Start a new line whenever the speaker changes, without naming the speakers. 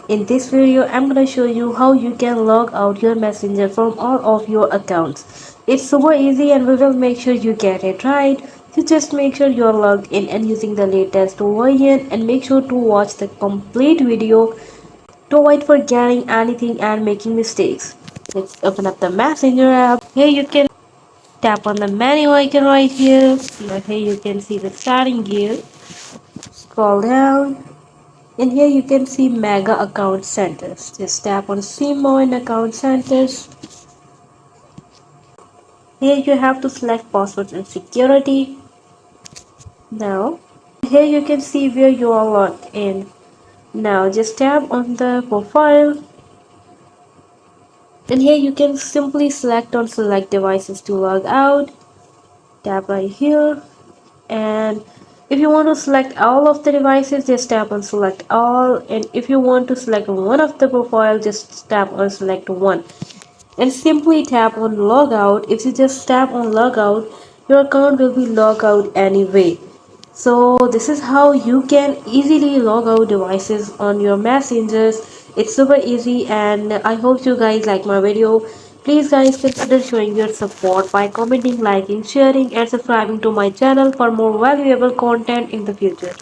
In this video, I'm gonna show you how you can log out your messenger from all of your accounts. It's super easy and we will make sure you get it right. So just make sure you're logged in and using the latest version, and make sure to watch the complete video to avoid forgetting anything and making mistakes. Let's open up the messenger app. Here you can tap on the menu icon right here. Here you can see the starting gear. Scroll down. And here you can see Mega Account Centers. Just tap on See More in Account Centers. Here you have to select passwords and security. Now, here you can see where you are logged in. Now just tap on the profile. And here you can simply select on select devices to log out. Tap right here. And if you want to select all of the devices, just tap on select all. And if you want to select one of the profile, just tap on select one. And simply tap on logout. If you just tap on logout, your account will be logged out anyway. So this is how you can easily log out devices on your messengers. It's super easy, and I hope you guys like my video. Please guys, consider showing your support by commenting, liking, sharing and subscribing to my channel for more valuable content in the future.